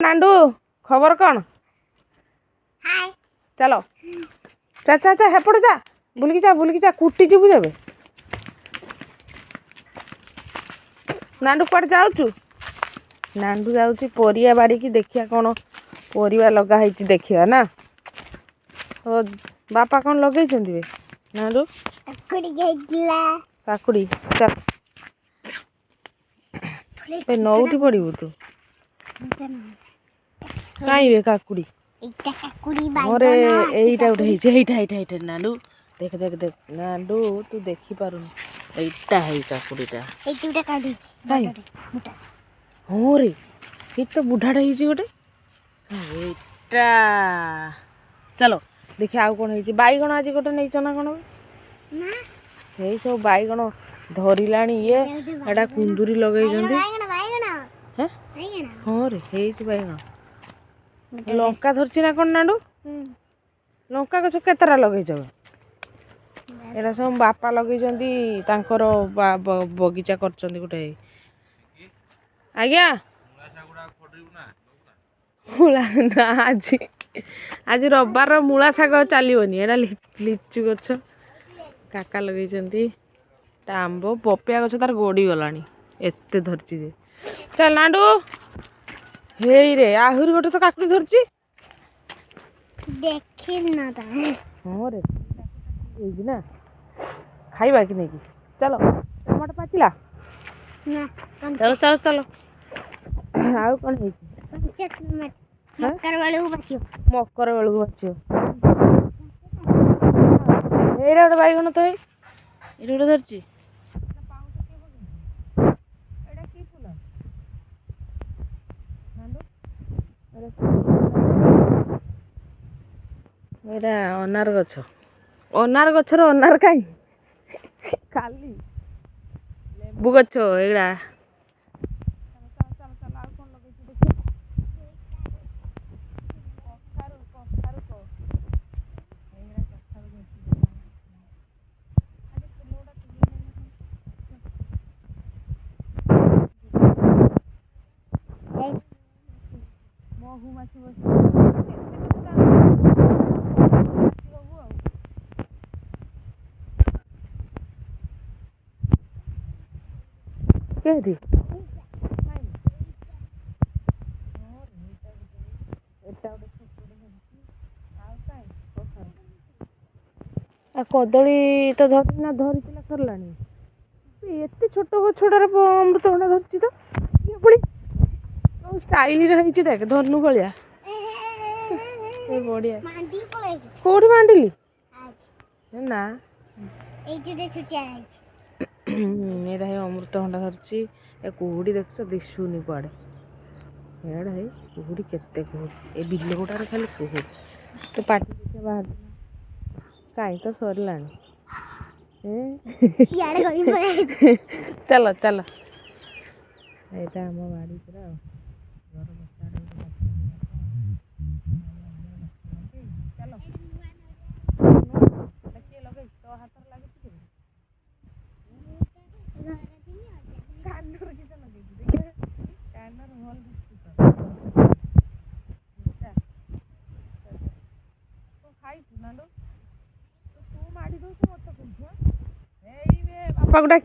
नांडू खबर कौन चलो चा चा चा हेपड़ जा बुलिकी जा कुटी जीवु जब नांडू कुआड़े जाऊचु नांडू जाऊची परिया बाड़ी की देखिया कौन परिया लगा है देखिया ना तो बापा कौन लगे बे नांडू काकुड़ी चल नौटी पड़ू तू कहीं बे काकुड़ी मोरे एईटा उठे नांडू देख देख देख नांडू तू देखी पारुन एईटा है काकुड़ीटा हाँ रे ये तो बुढ़ाटा होइछि गोटे एईटा चलो देखिए आउ कौन है बैगण आज गोटे नहीं ना कौन यही सब बैगण धरलाणी ये एटा कुंदूरी लगे हाँ रे है बैगण लंका धरची ना कौन नांडू लंका गछ केतरा लगे एटा सब बापा लगे बगीचा कर गोटे आज्ञा मूला ना आज आज रविवार मूला शाग चलनी एटा लिचु गछ काका लगे आंब पपिया गछ तार गड़ी गला एत धरची जे चल नांडू हे रे आहरी गोटे तो काकुड़ी धरची हाँ रे ना खाइबा कि नहीं चलो टमाटो पाचिला चलो चलो चलो आउ कौन मकर बेलू बच्चो एटा गोटे बैगण तो ये गोटे धरची एटा अनार गछ अनार गछर अनार कहीं खाली लेबू गछ एड़ा कदली तो धरना धरी सरला एत छोट गछड़ार अमृतभंडा धरची तो ये पुणी स्टाइल देख धनु भाया बढ़िया कौटी मांडिली ना एटा है अमृतभंडा धरची कुहुड़ी देख दिशुनी कुआड़े एड़ा है कुहुड़ी केते कुहुड़ी ए बिल गोटार खाली कुहुड़ी तो पाटी बाहर कहीं तो सरला चलो चलो यहाँ आम बाड़ी पूरा चलो किए लगे तो हाथ लगे बापा को डाक